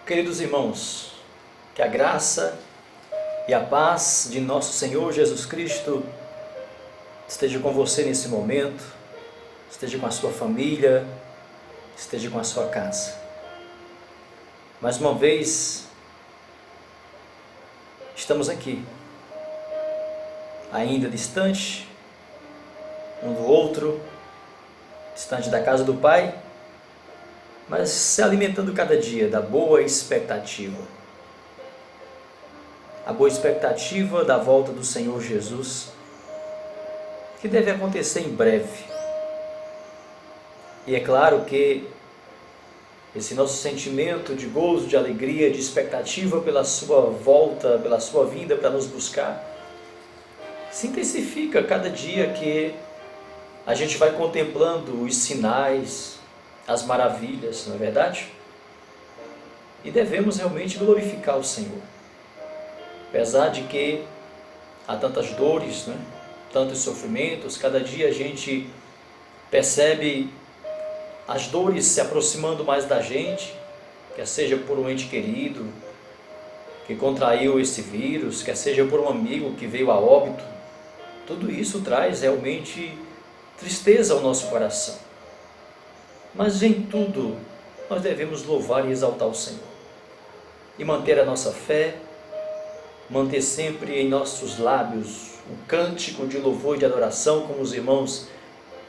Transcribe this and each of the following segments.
Queridos irmãos, que a graça e a paz de nosso Senhor Jesus Cristo esteja com você nesse momento, esteja com a sua família, esteja com a sua casa. Mais uma vez, estamos aqui, ainda distante um do outro, distante da casa do Pai, mas se alimentando cada dia da boa expectativa. A boa expectativa da volta do Senhor Jesus, que deve acontecer em breve. E é claro que esse nosso sentimento de gozo, de alegria, de expectativa pela sua volta, pela sua vinda para nos buscar, se intensifica cada dia que a gente vai contemplando os sinais, as maravilhas, não é verdade? E devemos realmente glorificar o Senhor. Apesar de que há tantas dores, né? Tantos sofrimentos, cada dia a gente percebe as dores se aproximando mais da gente, quer seja por um ente querido que contraiu esse vírus, quer seja por um amigo que veio a óbito. Tudo isso traz realmente tristeza ao nosso coração. Mas em tudo nós devemos louvar e exaltar o Senhor e manter a nossa fé, manter sempre em nossos lábios um cântico de louvor e de adoração, como os irmãos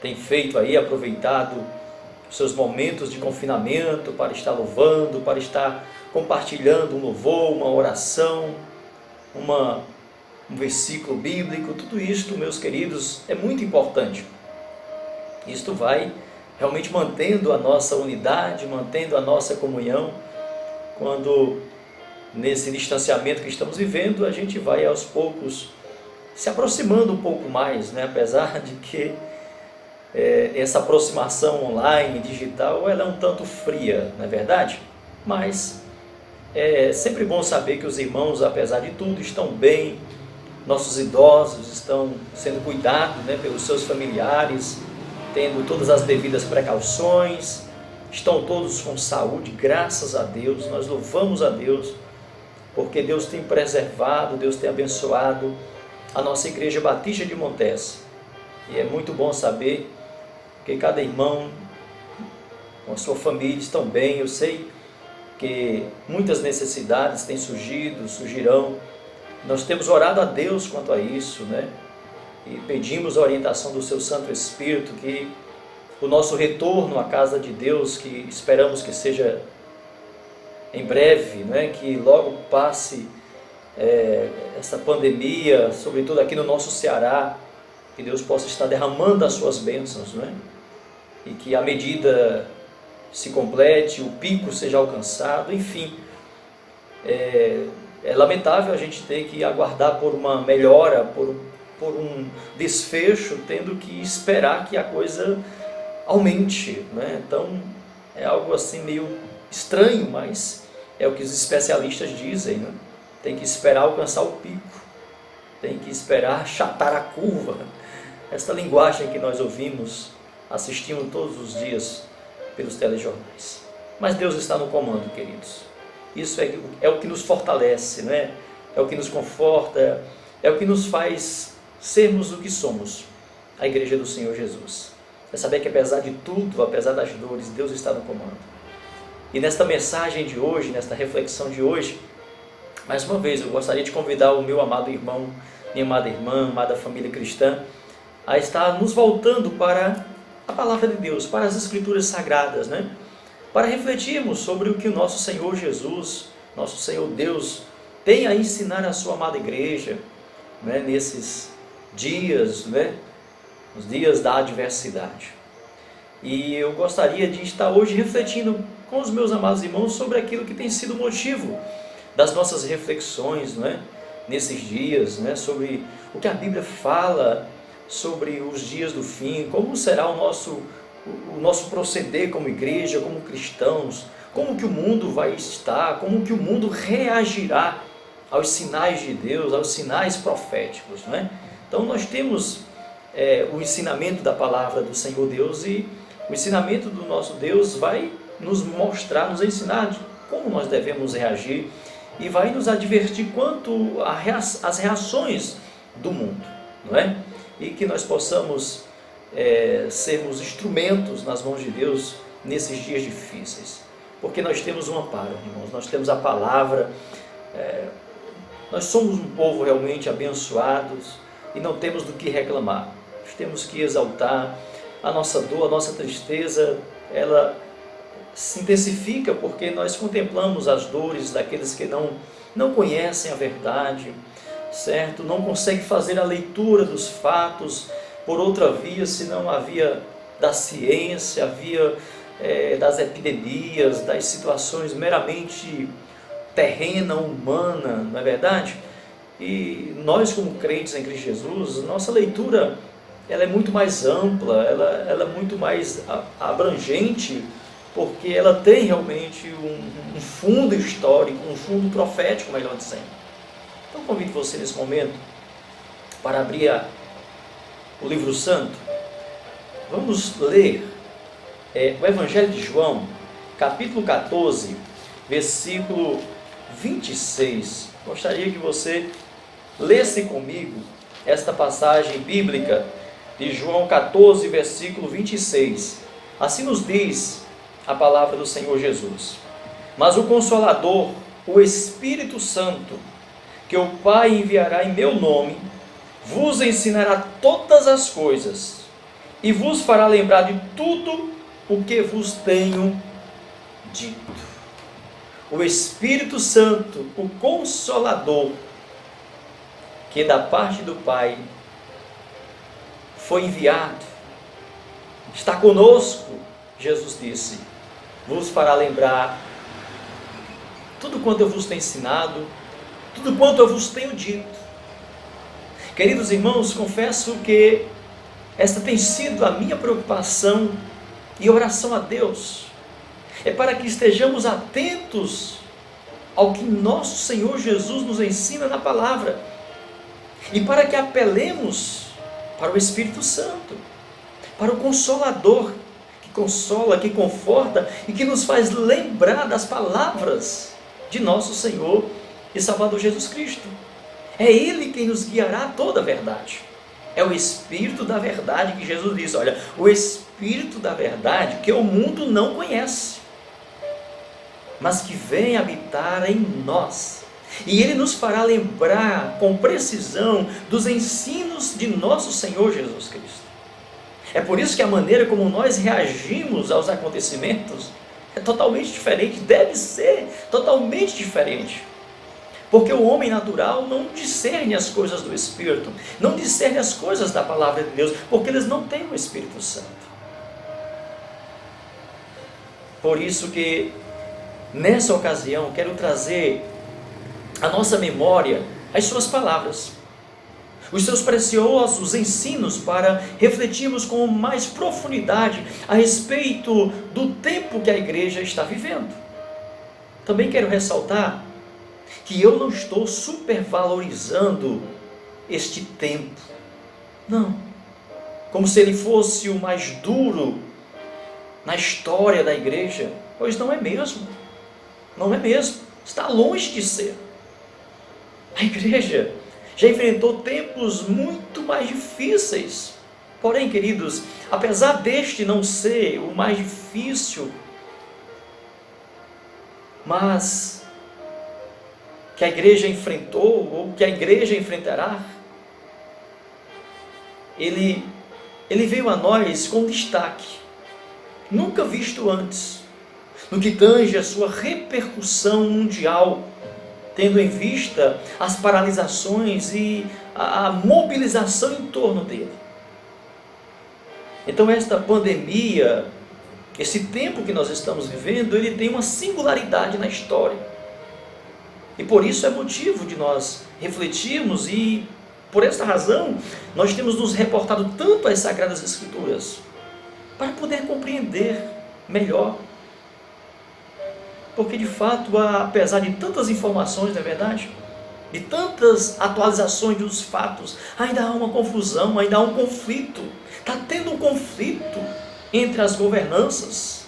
têm feito aí, aproveitado os seus momentos de confinamento para estar louvando, para estar compartilhando um louvor, uma oração, um versículo bíblico. Tudo isto, meus queridos, é muito importante. Isto vai realmente mantendo a nossa unidade, mantendo a nossa comunhão, quando nesse distanciamento que estamos vivendo, a gente vai aos poucos se aproximando um pouco mais, né? Apesar de que essa aproximação online, digital, ela é um tanto fria, não é verdade? Mas é sempre bom saber que os irmãos, apesar de tudo, estão bem, nossos idosos estão sendo cuidados, né, pelos seus familiares, tendo todas as devidas precauções, estão todos com saúde, graças a Deus. Nós louvamos a Deus, porque Deus tem preservado, Deus tem abençoado a nossa Igreja Batista de Montes. E é muito bom saber que cada irmão com a sua família estão bem. Eu sei que muitas necessidades têm surgido, surgirão. Nós temos orado a Deus quanto a isso, né? E pedimos a orientação do seu Santo Espírito, que o nosso retorno à casa de Deus, que esperamos que seja em breve, né? Que logo passe essa pandemia, sobretudo aqui no nosso Ceará, que Deus possa estar derramando as suas bênçãos, né? E que a medida se complete, o pico seja alcançado, enfim. É lamentável a gente ter que aguardar por uma melhora, por um desfecho, tendo que esperar que a coisa aumente, né? Então é algo assim meio estranho, mas é o que os especialistas dizem, né? Tem que esperar alcançar o pico, tem que esperar achatar a curva. Esta linguagem que nós ouvimos, assistimos todos os dias pelos telejornais. Mas Deus está no comando, queridos. Isso é o que nos fortalece, né? É o que nos conforta, é o que nos faz sermos o que somos, a Igreja do Senhor Jesus. É saber que apesar de tudo, apesar das dores, Deus está no comando. E nesta mensagem de hoje, nesta reflexão de hoje, mais uma vez eu gostaria de convidar o meu amado irmão, minha amada irmã, amada família cristã, a estar nos voltando para a Palavra de Deus, para as Escrituras Sagradas, né? Para refletirmos sobre o que o nosso Senhor Jesus, nosso Senhor Deus, tem a ensinar a sua amada igreja, né? Nesses dias, né? Os dias da adversidade. E eu gostaria de estar hoje refletindo com os meus amados irmãos sobre aquilo que tem sido motivo das nossas reflexões, né? Nesses dias, né? Sobre o que a Bíblia fala sobre os dias do fim, como será o nosso proceder como igreja, como cristãos, como que o mundo vai estar, como que o mundo reagirá aos sinais de Deus, aos sinais proféticos, né? Então nós temos o ensinamento da palavra do Senhor Deus, e o ensinamento do nosso Deus vai nos mostrar, nos ensinar como nós devemos reagir e vai nos advertir quanto às reações do mundo, não é? E que nós possamos sermos instrumentos nas mãos de Deus nesses dias difíceis, porque nós temos um amparo, irmãos, nós temos a palavra, nós somos um povo realmente abençoados e não temos do que reclamar. Nós temos que exaltar a nossa dor, a nossa tristeza, ela se intensifica porque nós contemplamos as dores daqueles que não conhecem a verdade, certo? Não conseguem fazer a leitura dos fatos por outra via, senão a via da ciência, a via das epidemias, das situações meramente terrena, humana, não é verdade? E nós, como crentes em Cristo Jesus, nossa leitura ela é muito mais ampla, ela é muito mais abrangente, porque ela tem realmente um fundo histórico, um fundo profético, melhor dizendo. Então convido você nesse momento para abrir o livro santo. Vamos ler o Evangelho de João, capítulo 14, versículo 26. Gostaria que você lesse comigo esta passagem bíblica de João 14, versículo 26. Assim nos diz a palavra do Senhor Jesus: mas o Consolador, o Espírito Santo, que o Pai enviará em meu nome, vos ensinará todas as coisas e vos fará lembrar de tudo o que vos tenho dito. O Espírito Santo, o Consolador, que da parte do Pai foi enviado, está conosco, Jesus disse, vos fará lembrar tudo quanto eu vos tenho ensinado, tudo quanto eu vos tenho dito. Queridos irmãos, confesso que esta tem sido a minha preocupação e oração a Deus, é para que estejamos atentos ao que nosso Senhor Jesus nos ensina na palavra, e para que apelemos para o Espírito Santo, para o Consolador, que consola, que conforta e que nos faz lembrar das palavras de nosso Senhor e Salvador Jesus Cristo. É Ele quem nos guiará a toda a verdade. É o Espírito da verdade que Jesus diz, olha, o Espírito da verdade que o mundo não conhece, mas que vem habitar em nós. E Ele nos fará lembrar com precisão dos ensinos de nosso Senhor Jesus Cristo. É por isso que a maneira como nós reagimos aos acontecimentos é totalmente diferente, deve ser totalmente diferente. Porque o homem natural não discerne as coisas do Espírito, não discerne as coisas da palavra de Deus, porque eles não têm o Espírito Santo. Por isso que nessa ocasião quero trazer à nossa memória as suas palavras, os seus preciosos ensinos, para refletirmos com mais profundidade a respeito do tempo que a igreja está vivendo. Também quero ressaltar que eu não estou supervalorizando este tempo, não, como se ele fosse o mais duro na história da igreja, pois não é mesmo, não é mesmo, está longe de ser. A igreja já enfrentou tempos muito mais difíceis, porém, queridos, apesar deste não ser o mais difícil, mas que a igreja enfrentou, ou que a igreja enfrentará, ele veio a nós com destaque, nunca visto antes, no que tange a sua repercussão mundial, tendo em vista as paralisações e a mobilização em torno dele. Então esta pandemia, esse tempo que nós estamos vivendo, ele tem uma singularidade na história. E por isso é motivo de nós refletirmos, e por esta razão nós temos nos reportado tanto às Sagradas Escrituras, para poder compreender melhor. Porque de fato, apesar de tantas informações, não é verdade? De tantas atualizações dos fatos, ainda há uma confusão, ainda há um conflito. Está tendo um conflito entre as governanças,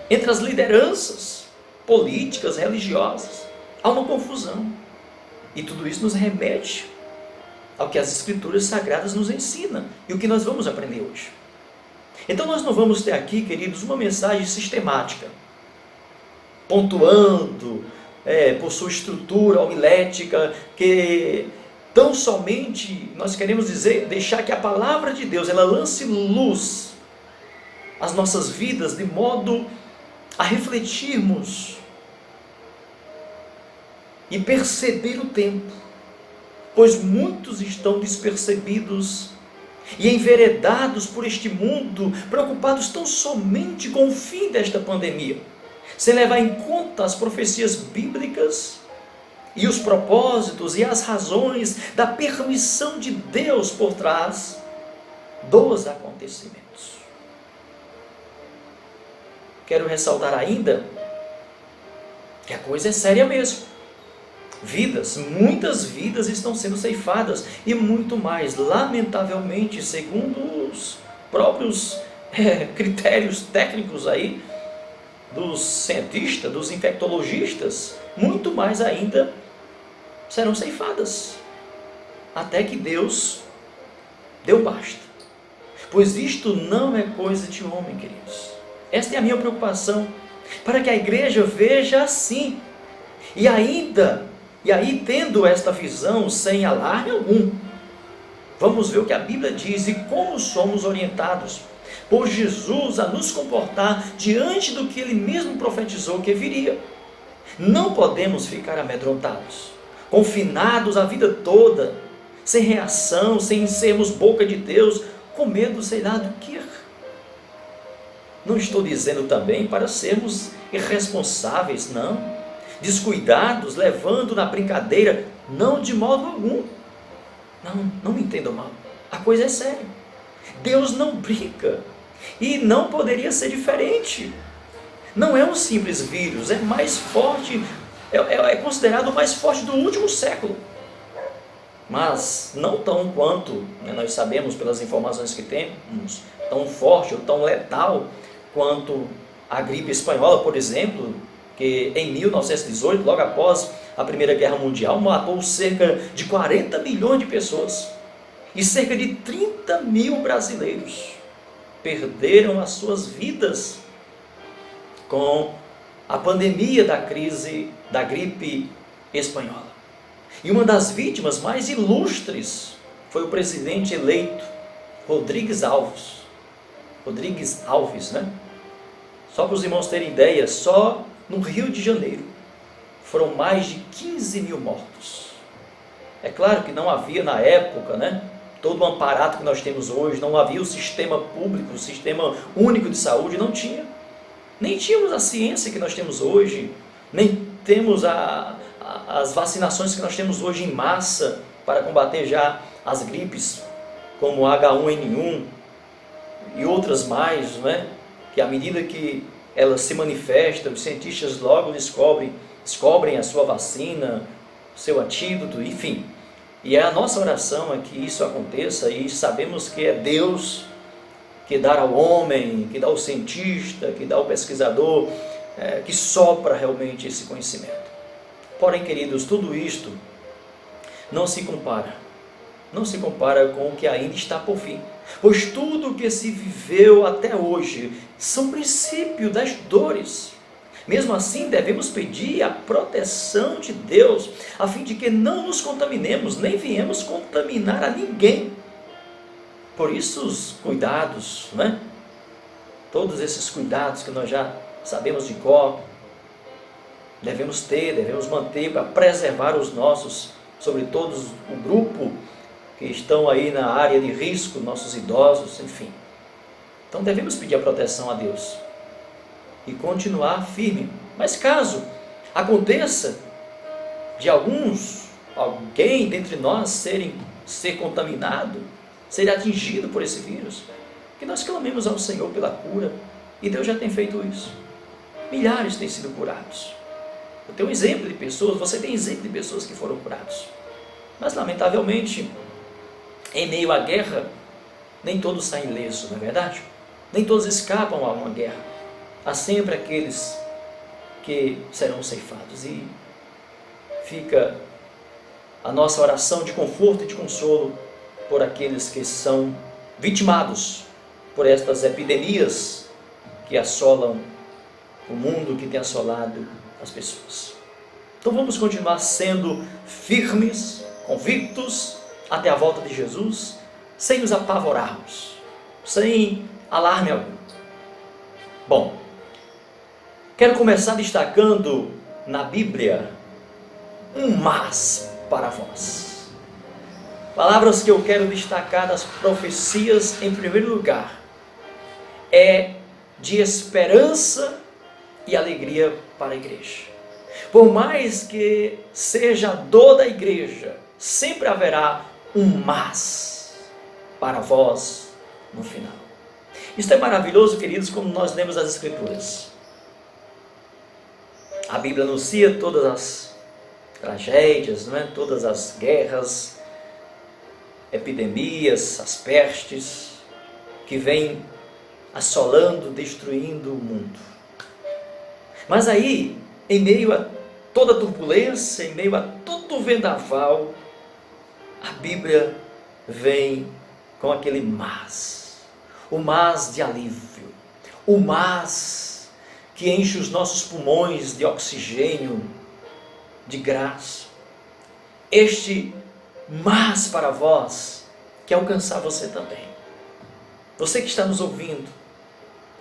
entre as lideranças. políticas, religiosas. Há uma confusão. E tudo isso nos remete ao que as Escrituras Sagradas nos ensinam e o que nós vamos aprender hoje. Então nós não vamos ter aqui, queridos, uma mensagem sistemática, pontuando por sua estrutura homilética, que tão somente nós queremos deixar que a palavra de Deus, ela lance luz às nossas vidas, de modo a refletirmos e perceber o tempo, pois muitos estão despercebidos e enveredados por este mundo, preocupados tão somente com o fim desta pandemia, sem levar em conta as profecias bíblicas e os propósitos e as razões da permissão de Deus por trás dos acontecimentos. Quero ressaltar ainda que a coisa é séria mesmo. Muitas vidas estão sendo ceifadas, e muito mais, lamentavelmente, segundo os próprios critérios técnicos aí dos cientistas, dos infectologistas, muito mais ainda serão ceifadas, até que Deus deu basta. Pois isto não é coisa de homem, queridos. Esta é a minha preocupação, para que a igreja veja assim, e aí, tendo esta visão sem alarme algum, vamos ver o que a Bíblia diz e como somos orientados por Jesus a nos comportar diante do que Ele mesmo profetizou que viria. Não podemos ficar amedrontados, confinados a vida toda, sem reação, sem sermos boca de Deus, com medo, sei lá do que. Não estou dizendo também para sermos irresponsáveis, não. Descuidados, levando na brincadeira, não, de modo algum. Não me entendam mal, a coisa é séria. Deus não brinca, e não poderia ser diferente. Não é um simples vírus, é mais forte, é considerado o mais forte do último século. Mas não tão quanto, nós sabemos pelas informações que temos, tão forte ou tão letal quanto a gripe espanhola, por exemplo, que em 1918, logo após a Primeira Guerra Mundial, matou cerca de 40 milhões de pessoas, e cerca de 30 mil brasileiros perderam as suas vidas com a pandemia da crise da gripe espanhola. E uma das vítimas mais ilustres foi o presidente eleito Rodrigues Alves, Só para os irmãos terem ideia, só no Rio de Janeiro foram mais de 15 mil mortos. É claro que não havia na época, todo o aparato que nós temos hoje, não havia o sistema público, o sistema único de saúde, não tinha. Nem tínhamos a ciência que nós temos hoje, nem temos as vacinações que nós temos hoje em massa para combater já as gripes, como H1N1 e outras mais, que à medida que elas se manifestam, os cientistas logo descobrem a sua vacina, seu antídoto, enfim. E a nossa oração é que isso aconteça, e sabemos que é Deus que dá ao homem, que dá ao cientista, que dá ao pesquisador, que sopra realmente esse conhecimento. Porém, queridos, tudo isto não se compara com o que ainda está por vir, pois tudo o que se viveu até hoje são princípios das dores. Mesmo assim, devemos pedir a proteção de Deus, a fim de que não nos contaminemos, nem viemos contaminar a ninguém. Por isso os cuidados, todos esses cuidados que nós já sabemos de cor, devemos manter para preservar os nossos, sobretudo o grupo que estão aí na área de risco, nossos idosos, enfim. Então devemos pedir a proteção a Deus e continuar firme. Mas caso aconteça de alguém dentre nós ser contaminado, ser atingido por esse vírus, que nós clamemos ao Senhor pela cura, e Deus já tem feito isso. Milhares têm sido curados. Eu tenho um exemplo de pessoas, você tem exemplo de pessoas que foram curados. Mas lamentavelmente, em meio à guerra, nem todos saem ilesos, não é verdade? Nem todos escapam a uma guerra. Há sempre aqueles que serão ceifados. E fica a nossa oração de conforto e de consolo por aqueles que são vitimados por estas epidemias que assolam o mundo, que tem assolado as pessoas. Então vamos continuar sendo firmes, convictos, até a volta de Jesus, sem nos apavorarmos, sem alarme algum. Bom, quero começar destacando na Bíblia um mas para vós. Palavras que eu quero destacar das profecias, em primeiro lugar, é de esperança e alegria para a igreja. Por mais que seja a dor da igreja, sempre haverá um mas para vós no final. Isto é maravilhoso, queridos, como nós lemos as Escrituras. A Bíblia anuncia todas as tragédias, não é? Todas as guerras, epidemias, as pestes que vêm assolando, destruindo o mundo. Mas aí, em meio a toda turbulência, em meio a todo vendaval, a Bíblia vem com aquele mas, o mas de alívio, o mas que enche os nossos pulmões de oxigênio, de graça. Este mas para vós quer alcançar você também. Você que está nos ouvindo,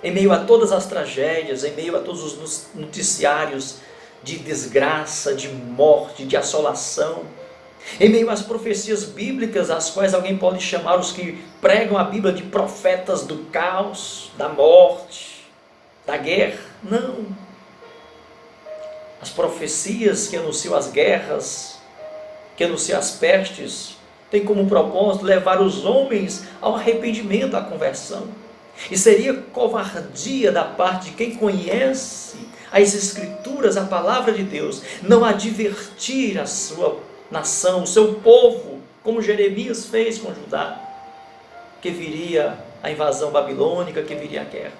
em meio a todas as tragédias, em meio a todos os noticiários de desgraça, de morte, de assolação, em meio às profecias bíblicas, as quais alguém pode chamar os que pregam a Bíblia de profetas do caos, da morte, da guerra. Não. As profecias que anunciam as guerras, que anunciam as pestes, têm como propósito levar os homens ao arrependimento, à conversão. E seria covardia da parte de quem conhece as Escrituras, a palavra de Deus, não advertir a sua nação, o seu povo, como Jeremias fez com Judá, que viria a invasão babilônica, que viria a guerra.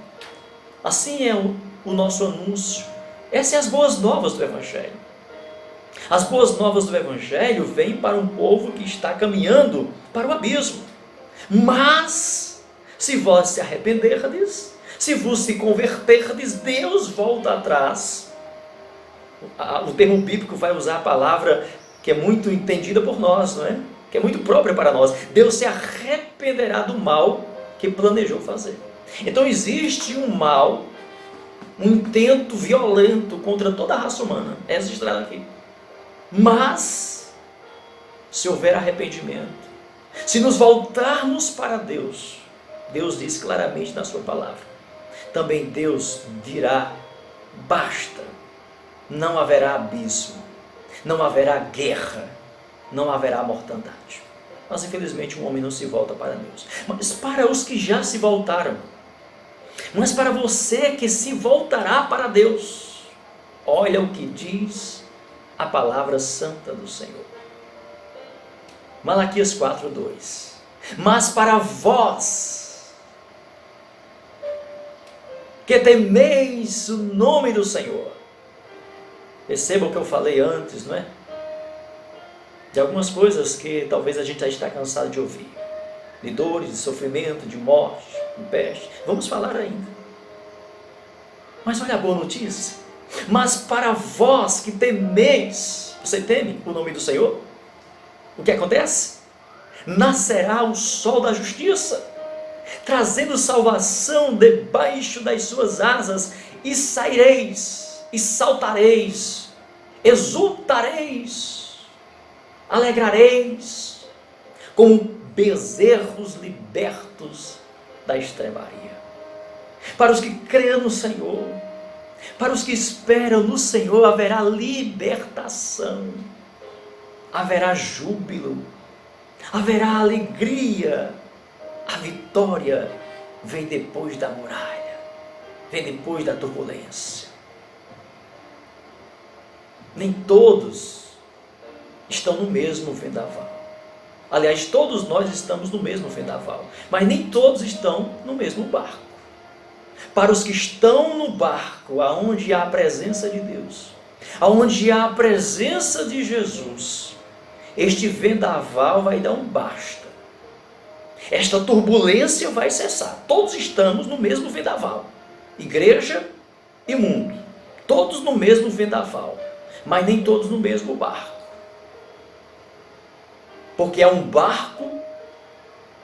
Assim é o nosso anúncio. Essas são as boas novas do Evangelho. As boas novas do Evangelho vêm para um povo que está caminhando para o abismo. Mas, se vós se arrependerdes, se vos se converterdes, Deus volta atrás. O termo bíblico vai usar a palavra que é muito entendida por nós, não é? Que é muito própria para nós. Deus se arrependerá do mal que planejou fazer. Então existe um mal, um intento violento contra toda a raça humana, é registrado aqui. Mas, se houver arrependimento, se nos voltarmos para Deus, Deus diz claramente na sua palavra, também Deus dirá, basta, não haverá abismo, não haverá guerra, não haverá mortandade. Mas infelizmente o homem não se volta para Deus. Mas para os que já se voltaram, mas para você que se voltará para Deus, olha o que diz a palavra santa do Senhor. Malaquias 4:2. Mas para vós que temeis o nome do Senhor. Perceba o que eu falei antes, não é? De algumas coisas que talvez a gente já está cansado de ouvir. De dores, de sofrimento, de morte, de peste. Vamos falar ainda. Mas olha a boa notícia. Mas para vós que temeis, você teme o nome do Senhor? O que acontece? Nascerá o sol da justiça, trazendo salvação debaixo das suas asas, e saireis, e saltareis, exultareis, alegrareis, como bezerros libertos da estrebaria. Para os que creem no Senhor, para os que esperam no Senhor, haverá libertação, haverá júbilo, haverá alegria. A vitória vem depois da muralha, vem depois da turbulência. Nem todos estão no mesmo vendaval. Aliás, todos nós estamos no mesmo vendaval, mas nem todos estão no mesmo barco. para os que estão no barco, aonde há a presença de Deus, aonde há a presença de Jesus, este vendaval vai dar um basta. Esta turbulência vai cessar. Todos estamos no mesmo vendaval. Igreja e mundo. Todos no mesmo vendaval. Mas nem todos no mesmo barco. Porque é um barco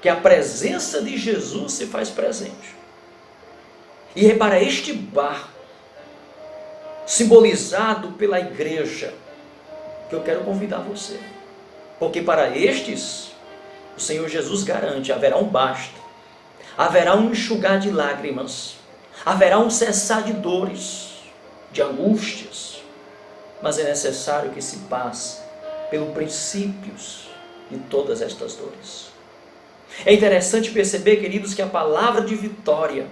que a presença de Jesus se faz presente. E é para este barco, simbolizado pela igreja, que eu quero convidar você. Porque para estes, o Senhor Jesus garante, haverá um basta, haverá um enxugar de lágrimas, haverá um cessar de dores, de angústias, mas é necessário que se passe pelos princípios de todas estas dores. É interessante perceber, queridos, que a palavra de vitória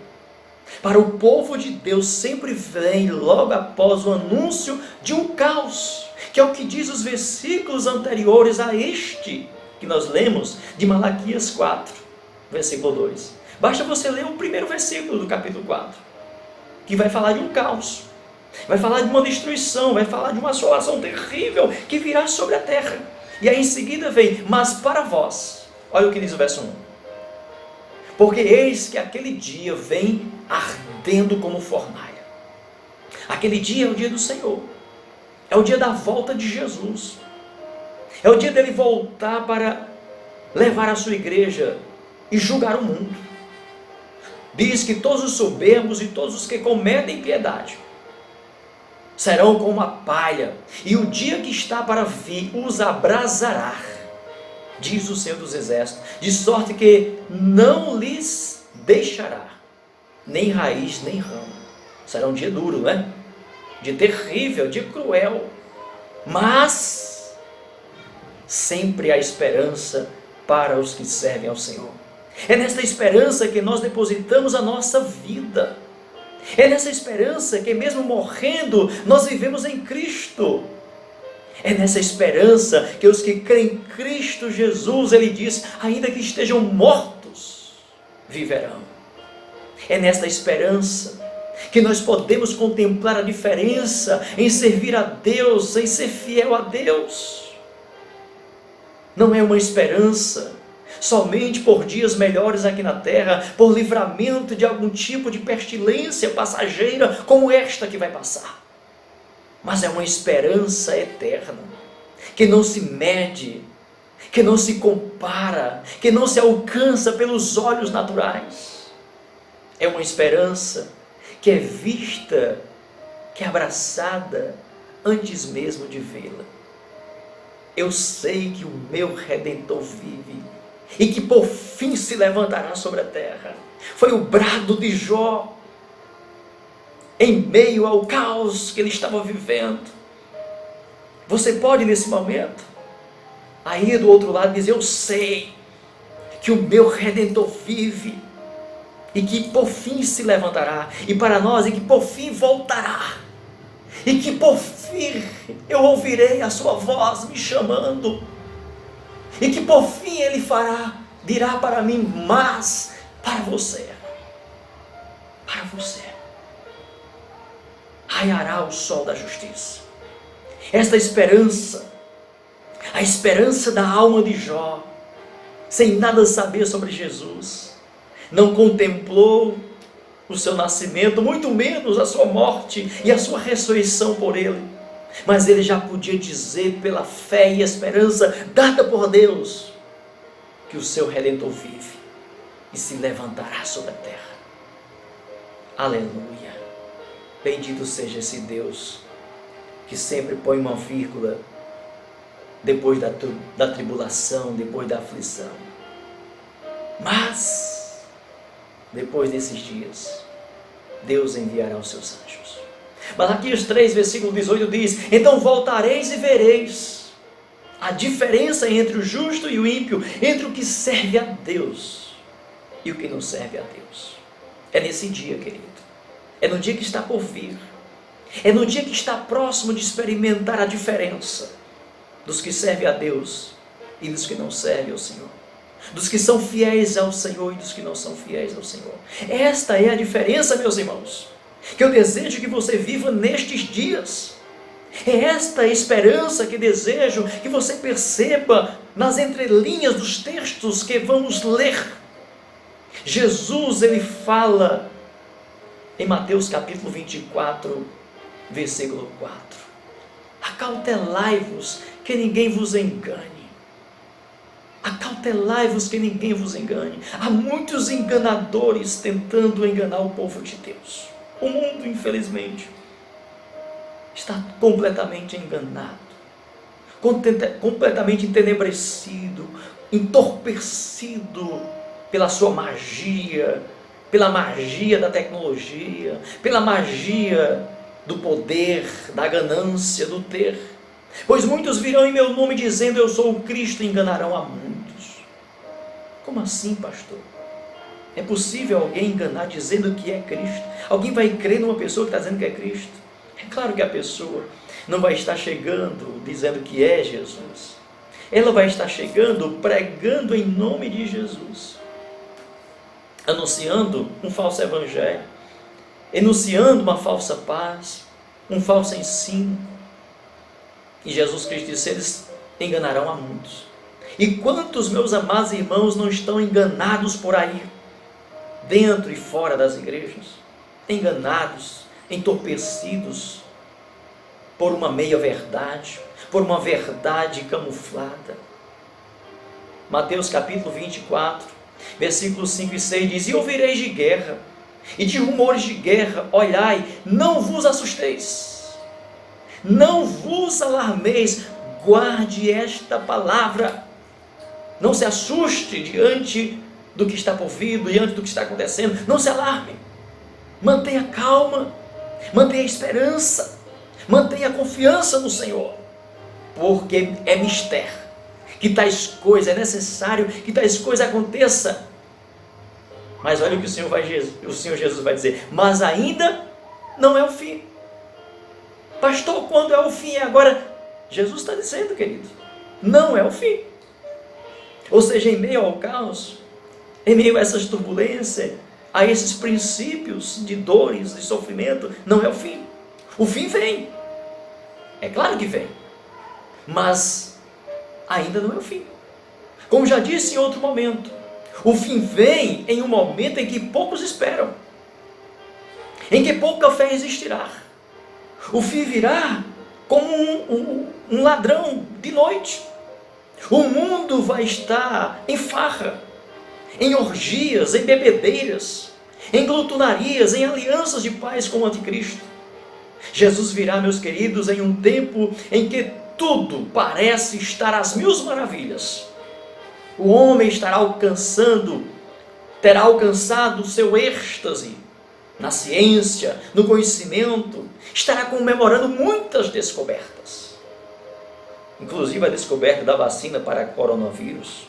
para o povo de Deus sempre vem logo após o anúncio de um caos, que é o que diz os versículos anteriores a este que nós lemos de Malaquias 4, versículo 2. Basta você ler o primeiro versículo do capítulo 4, que vai falar de um caos, vai falar de uma destruição, vai falar de uma assolação terrível que virá sobre a terra. E aí em seguida vem, mas para vós, olha o que diz o verso 1. Porque eis que aquele dia vem ardendo como fornalha. Aquele dia é o dia do Senhor. É o dia da volta de Jesus. É o dia dele voltar para levar a sua igreja e julgar o mundo. Diz que todos os soberbos e todos os que cometem impiedade serão como a palha, e o dia que está para vir os abrasará, diz o Senhor dos Exércitos, de sorte que não lhes deixará nem raiz nem ramo. Será um dia duro, né? Dia terrível, dia cruel, mas sempre há esperança para os que servem ao Senhor. É nesta esperança que nós depositamos a nossa vida. É nessa esperança que mesmo morrendo, nós vivemos em Cristo. É nessa esperança que os que creem em Cristo Jesus, ele diz, ainda que estejam mortos, viverão. É nesta esperança que nós podemos contemplar a diferença em servir a Deus, em ser fiel a Deus. Não é uma esperança somente por dias melhores aqui na terra, por livramento de algum tipo de pestilência passageira como esta que vai passar. Mas é uma esperança eterna, que não se mede, que não se compara, que não se alcança pelos olhos naturais. É uma esperança que é vista, que é abraçada antes mesmo de vê-la. Eu sei que o meu Redentor vive e que por fim se levantará sobre a terra. Foi o brado de Jó em meio ao caos que ele estava vivendo. Você pode nesse momento aí do outro lado dizer, eu sei que o meu Redentor vive e que por fim se levantará, e para nós, e que por fim voltará, e que por fim eu ouvirei a sua voz me chamando, e que por fim ele dirá para mim, mas para você, raiará o sol da justiça. Esta esperança, a esperança da alma de Jó, sem nada saber sobre Jesus, não contemplou o seu nascimento, muito menos a sua morte e a sua ressurreição por ele, mas ele já podia dizer pela fé e esperança dada por Deus, que o seu Redentor vive e se levantará sobre a terra. Aleluia! Bendito seja esse Deus que sempre põe uma vírgula depois da tribulação, depois da aflição. Mas depois desses dias, Deus enviará os seus anjos. Malaquias 3, versículo 18 diz, então voltareis e vereis a diferença entre o justo e o ímpio, entre o que serve a Deus e o que não serve a Deus. É nesse dia, querido. É no dia que está por vir. É no dia que está próximo de experimentar a diferença dos que servem a Deus e dos que não servem ao Senhor. dos que são fiéis ao Senhor e dos que não são fiéis ao Senhor. Esta é a diferença, meus irmãos, que eu desejo que você viva nestes dias. É esta a esperança que desejo que você perceba nas entrelinhas dos textos que vamos ler. Jesus, ele fala em Mateus capítulo 24, versículo 4. Acautelai-vos que ninguém vos engane. Acautelai-vos que ninguém vos engane. Há muitos enganadores tentando enganar o povo de Deus. O mundo, infelizmente, está completamente enganado, completamente entenebrecido, entorpecido pela sua magia, pela magia da tecnologia, pela magia do poder, da ganância, do ter. Pois muitos virão em meu nome dizendo eu sou o Cristo e enganarão a muitos. Como assim, pastor? É possível alguém enganar dizendo que é Cristo? Alguém vai crer numa pessoa que está dizendo que é Cristo? É claro que a pessoa não vai estar chegando dizendo que é Jesus. Ela vai estar chegando pregando em nome de Jesus, anunciando um falso evangelho, enunciando uma falsa paz, um falso ensino. E Jesus Cristo disse, eles enganarão a muitos. E quantos, meus amados irmãos, não estão enganados por aí, dentro e fora das igrejas, enganados, entorpecidos por uma meia-verdade, por uma verdade camuflada. Mateus capítulo 24, versículos 5 e 6 diz, e ouvireis de guerra, e de rumores de guerra, olhai, não vos assusteis, não vos alarmeis, guarde esta palavra, não se assuste diante do que está por vir, diante do que está acontecendo, não se alarme, mantenha calma, mantenha esperança, mantenha confiança no Senhor, porque é mistério que tais coisas, é necessário que tais coisas aconteçam. Mas olha o que o Senhor Jesus vai dizer, mas ainda não é o fim. Pastor, quando é o fim? Agora, Jesus está dizendo, querido, não é o fim. Ou seja, em meio ao caos, em meio a essas turbulências, a esses princípios de dores, de sofrimento, não é o fim. O fim vem. É claro que vem. Mas ainda não é o fim. Como já disse em outro momento, o fim vem em um momento em que poucos esperam, em que pouca fé existirá. O fim virá como um ladrão de noite. O mundo vai estar em farra, em orgias, em bebedeiras, em glutonarias, em alianças de paz com o anticristo. Jesus virá, meus queridos, em um tempo em que tudo parece estar às mil maravilhas. O homem terá alcançado o seu êxtase na ciência, no conhecimento, estará comemorando muitas descobertas, inclusive a descoberta da vacina para coronavírus,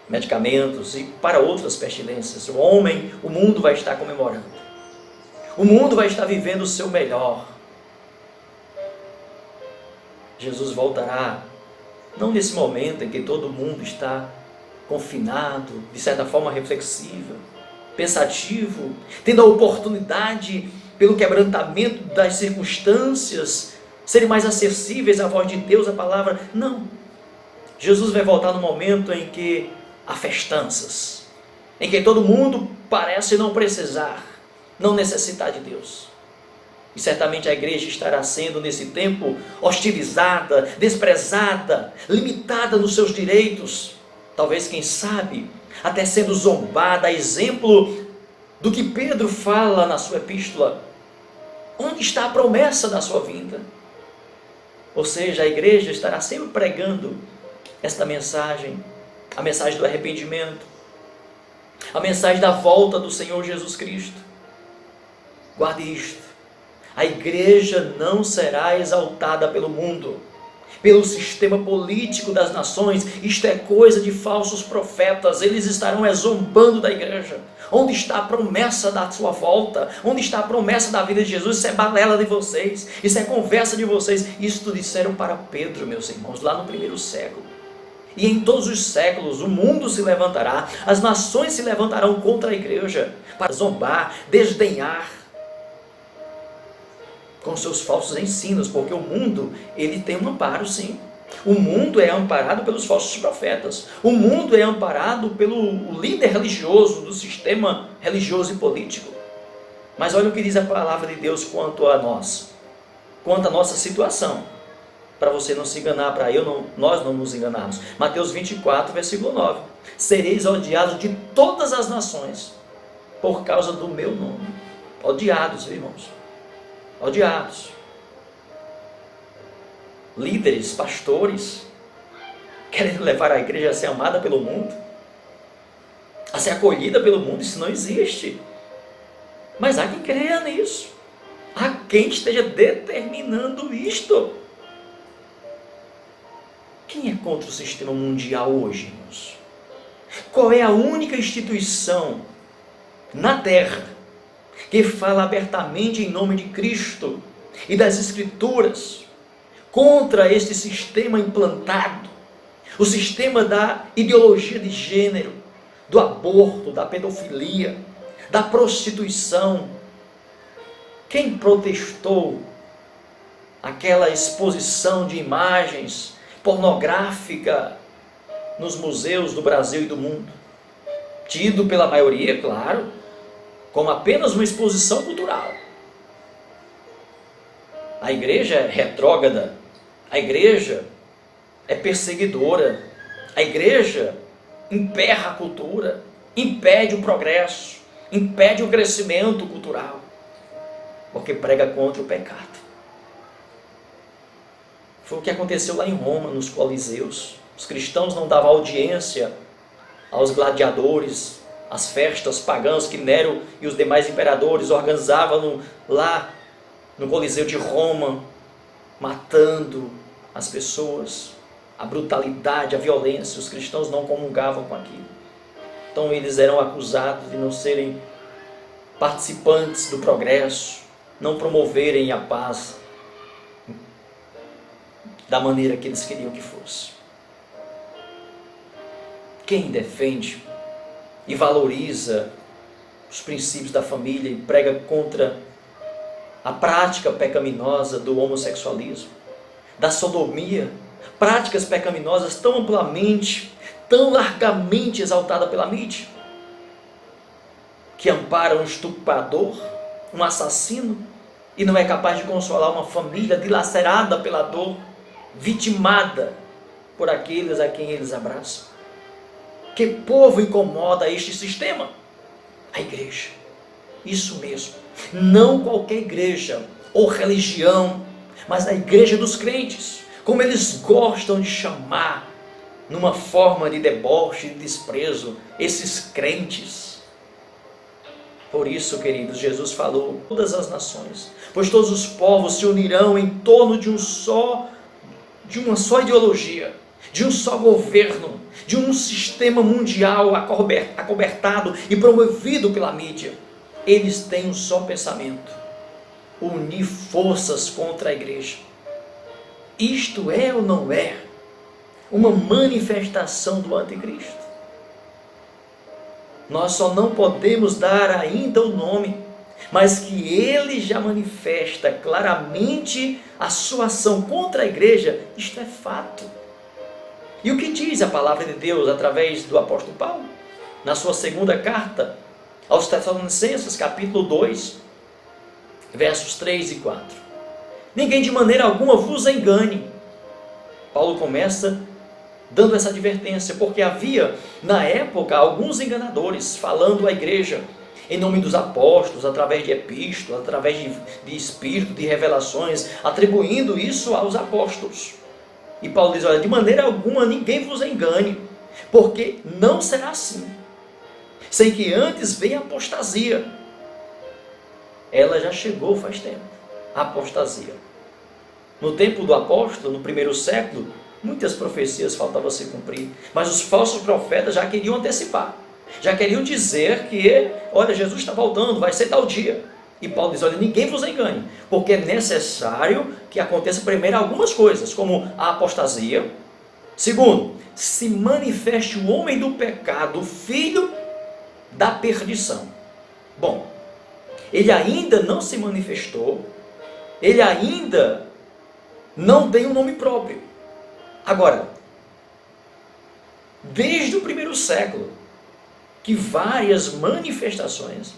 medicamentos e para outras pestilências. O mundo vai estar comemorando, o mundo vai estar vivendo o seu melhor. Jesus voltará, não nesse momento em que todo mundo está confinado, de certa forma reflexivo, pensativo, tendo a oportunidade, pelo quebrantamento das circunstâncias, serem mais acessíveis à voz de Deus, à palavra. Não. Jesus vai voltar no momento em que há festanças, em que todo mundo parece não precisar, não necessitar de Deus. E certamente a igreja estará sendo nesse tempo hostilizada, desprezada, limitada nos seus direitos, talvez, quem sabe, até sendo zombada, a exemplo do que Pedro fala na sua epístola. Onde está a promessa da sua vinda? Ou seja, a igreja estará sempre pregando esta mensagem, a mensagem do arrependimento, a mensagem da volta do Senhor Jesus Cristo. Guarde isto: a igreja não será exaltada pelo mundo, pelo sistema político das nações. Isto é coisa de falsos profetas. Eles estarão zombando da igreja. Onde está a promessa da sua volta? Onde está a promessa da vida de Jesus? Isso é balela de vocês, isso é conversa de vocês. Isto disseram para Pedro, meus irmãos, lá no primeiro século. E em todos os séculos o mundo se levantará, as nações se levantarão contra a igreja, para zombar, desdenhar com seus falsos ensinos, porque o mundo, ele tem um amparo, sim. O mundo é amparado pelos falsos profetas. O mundo é amparado pelo líder religioso do sistema religioso e político. Mas olha o que diz a palavra de Deus quanto a nós, quanto à nossa situação. Para você não se enganar, nós não nos enganarmos. Mateus 24, versículo 9. Sereis odiados de todas as nações por causa do meu nome. Odiados, irmãos. Odiados. Líderes, pastores, querendo levar a igreja a ser amada pelo mundo, a ser acolhida pelo mundo. Isso não existe. Mas há quem creia nisso. Há quem esteja determinando isto. Quem é contra o sistema mundial hoje, irmãos? Qual é a única instituição na terra que fala abertamente em nome de Cristo e das Escrituras contra este sistema implantado, o sistema da ideologia de gênero, do aborto, da pedofilia, da prostituição? Quem protestou aquela exposição de imagens pornográfica nos museus do Brasil e do mundo, tido pela maioria, claro, como apenas uma exposição cultural? A igreja é retrógrada, a igreja é perseguidora, a igreja emperra a cultura, impede o progresso, impede o crescimento cultural, porque prega contra o pecado. Foi o que aconteceu lá em Roma, nos Coliseus. Os cristãos não davam audiência aos gladiadores, às festas pagãs que Nero e os demais imperadores organizavam lá no Coliseu de Roma, matando as pessoas, a brutalidade, a violência. Os cristãos não comungavam com aquilo. Então eles eram acusados de não serem participantes do progresso, não promoverem a paz da maneira que eles queriam que fosse. Quem defende e valoriza os princípios da família e prega contra a prática pecaminosa do homossexualismo, da sodomia, práticas pecaminosas tão amplamente, tão largamente exaltadas pela mídia, que ampara um estuprador, um assassino, e não é capaz de consolar uma família dilacerada pela dor, vitimada por aqueles a quem eles abraçam. Que povo incomoda este sistema? A igreja. Isso mesmo. Não qualquer igreja ou religião, mas a igreja dos crentes, como eles gostam de chamar, numa forma de deboche e de desprezo, esses crentes. Por isso, queridos, Jesus falou: todas as nações, pois todos os povos se unirão em torno de uma só ideologia, de um só governo, de um sistema mundial acobertado e promovido pela mídia. Eles têm um só pensamento: unir forças contra a igreja. Isto é ou não é uma manifestação do anticristo? Nós só não podemos dar ainda o nome, mas que ele já manifesta claramente a sua ação contra a igreja. Isto é fato. E o que diz a palavra de Deus através do apóstolo Paulo? Na sua segunda carta aos Tessalonicenses, capítulo 2, versos 3 e 4. Ninguém de maneira alguma vos engane. Paulo começa dando essa advertência, porque havia na época alguns enganadores falando à igreja em nome dos apóstolos, através de epístolas, através de espírito, de revelações, atribuindo isso aos apóstolos. E Paulo diz: olha, de maneira alguma ninguém vos engane, porque não será assim, sem que antes venha a apostasia. Ela já chegou faz tempo, a apostasia. No tempo do apóstolo, no primeiro século, muitas profecias faltavam se cumprir, mas os falsos profetas já queriam antecipar, já queriam dizer que, olha, Jesus está voltando, vai ser tal dia. E Paulo diz: olha, ninguém vos engane, porque é necessário que aconteça primeiro algumas coisas, como a apostasia, Segundo, se manifeste o homem do pecado, o filho da perdição. Bom, ele ainda não se manifestou, ele ainda não tem um nome próprio. Agora, desde o primeiro século, que várias manifestações,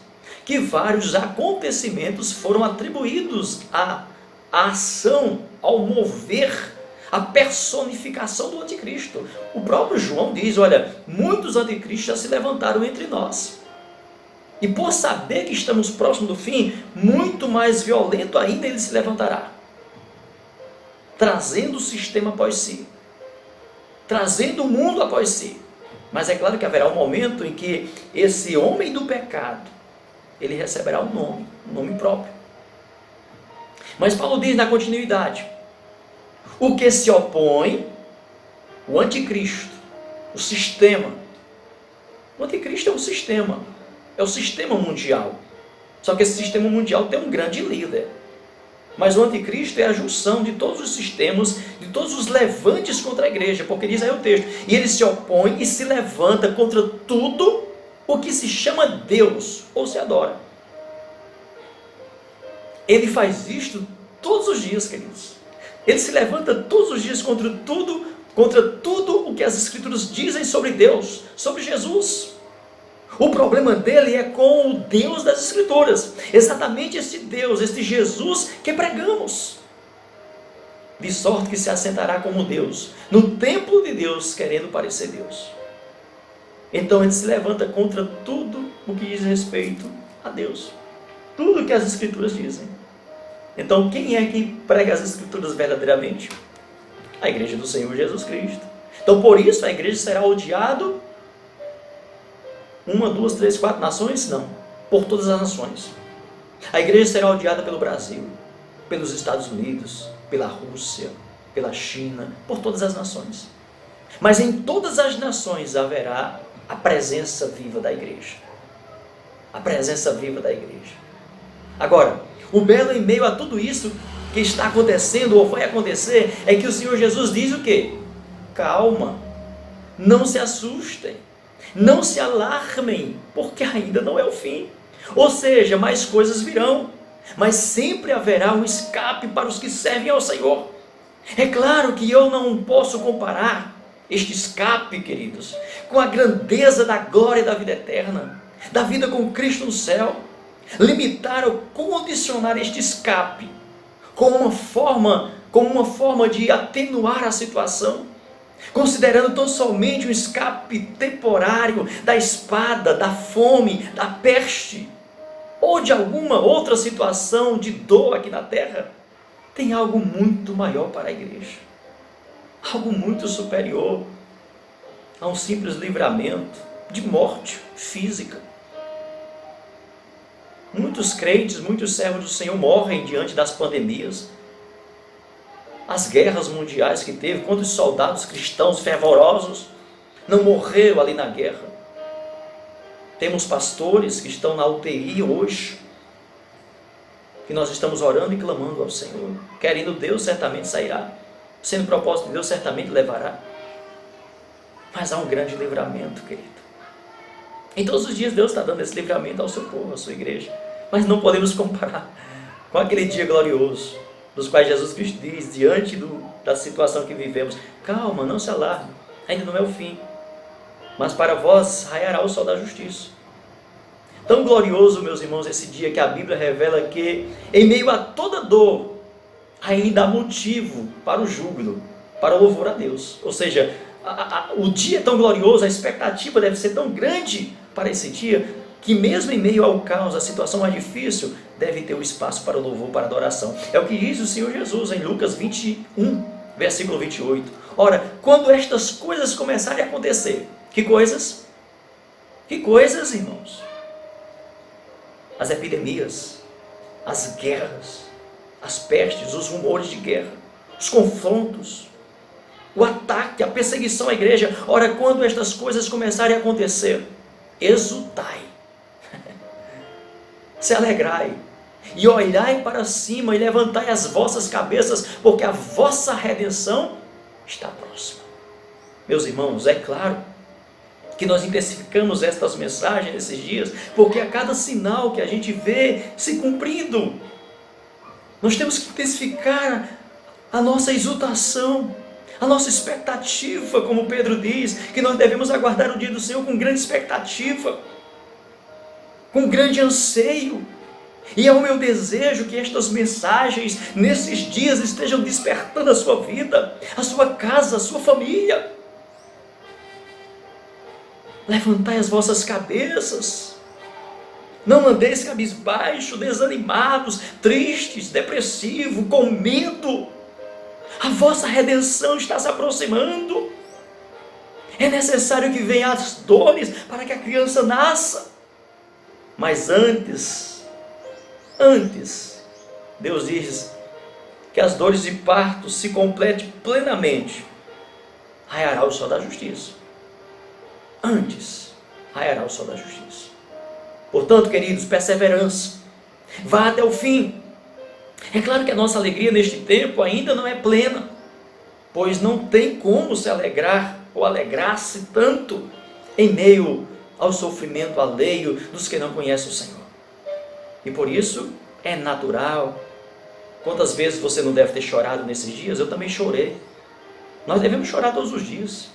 que vários acontecimentos foram atribuídos à ação, ao mover, à personificação do anticristo. O próprio João diz, olha, muitos anticristos já se levantaram entre nós. E por saber que estamos próximos do fim, muito mais violento ainda ele se levantará, trazendo o sistema após si, trazendo o mundo após si. Mas é claro que haverá um momento em que esse homem do pecado, ele receberá um nome próprio. Mas Paulo diz na continuidade, o que se opõe, o anticristo, o sistema. O anticristo é um sistema, é o sistema mundial. Só que esse sistema mundial tem um grande líder. Mas o anticristo é a junção de todos os sistemas, de todos os levantes contra a igreja, porque diz aí o texto, e ele se opõe e se levanta contra tudo o que se chama Deus, ou se adora. Ele faz isto todos os dias, queridos. Ele se levanta todos os dias contra tudo o que as Escrituras dizem sobre Deus, sobre Jesus. O problema dele é com o Deus das Escrituras, exatamente este Deus, este Jesus que pregamos. De sorte que se assentará como Deus, no templo de Deus, querendo parecer Deus. Então ele se levanta contra tudo o que diz respeito a Deus, tudo o que as Escrituras dizem. Então quem é que prega as Escrituras verdadeiramente? A igreja do Senhor Jesus Cristo. Então por isso a igreja será odiada. 1, 2, 3, 4 nações? Não. Por todas as nações. A igreja será odiada pelo Brasil, pelos Estados Unidos, pela Rússia, pela China, por todas as nações. Mas em todas as nações haverá a presença viva da igreja. A presença viva da igreja. Agora, o belo em meio a tudo isso que está acontecendo ou vai acontecer é que o Senhor Jesus diz o quê? Calma, não se assustem. Não se alarmem, porque ainda não é o fim. Ou seja, mais coisas virão, mas sempre haverá um escape para os que servem ao Senhor. É claro que eu não posso comparar este escape, queridos, com a grandeza da glória da vida eterna, da vida com Cristo no céu. Limitar ou condicionar este escape como uma forma de atenuar a situação, considerando tão somente um escape temporário da espada, da fome, da peste, ou de alguma outra situação de dor aqui na terra, tem algo muito maior para a igreja, algo muito superior a um simples livramento de morte física. Muitos crentes, muitos servos do Senhor morrem diante das pandemias, as guerras mundiais que teve, quantos soldados cristãos fervorosos não morreram ali na guerra. Temos pastores que estão na UTI hoje, que nós estamos orando e clamando ao Senhor, querendo Deus certamente sairá, sendo propósito de Deus certamente levará. Mas há um grande livramento, querido. Em todos os dias Deus está dando esse livramento ao seu povo, à sua igreja, mas não podemos comparar com aquele dia glorioso, dos quais Jesus Cristo diz, diante da situação que vivemos, calma, não se alarme, ainda não é o fim, mas para vós raiará o sol da justiça. Tão glorioso, meus irmãos, esse dia que a Bíblia revela que, em meio a toda dor, ainda há motivo para o júbilo, para o louvor a Deus. Ou seja, o dia é tão glorioso, a expectativa deve ser tão grande para esse dia, que mesmo em meio ao caos, a situação mais difícil, deve ter o espaço para o louvor, para a adoração. É o que diz o Senhor Jesus em Lucas 21, versículo 28. Ora, quando estas coisas começarem a acontecer, que coisas? Que coisas, irmãos? As epidemias, as guerras, as pestes, os rumores de guerra, os confrontos, o ataque, a perseguição à igreja. Ora, quando estas coisas começarem a acontecer, exultai, se alegrai, e olhai para cima, e levantai as vossas cabeças, porque a vossa redenção está próxima. Meus irmãos, é claro que nós intensificamos estas mensagens nesses dias, porque a cada sinal que a gente vê se cumprindo, nós temos que intensificar a nossa exultação, a nossa expectativa, como Pedro diz, que nós devemos aguardar o dia do Senhor com grande expectativa, com grande anseio. E é o meu desejo que estas mensagens, nesses dias, estejam despertando a sua vida, a sua casa, a sua família. Levantai as vossas cabeças, não andeis cabisbaixo, desanimados, tristes, depressivos, com medo. A vossa redenção está se aproximando. É necessário que venham as dores para que a criança nasça. Mas antes, Deus diz que as dores de parto se completem plenamente. Raiará o sol da justiça. Antes, raiará o sol da justiça. Portanto, queridos, perseverança. Vá até o fim. É claro que a nossa alegria neste tempo ainda não é plena, pois não tem como se alegrar ou alegrar-se tanto em meio ao sofrimento alheio dos que não conhecem o Senhor. E por isso é natural. Quantas vezes você não deve ter chorado nesses dias? Eu também chorei. Nós devemos chorar todos os dias,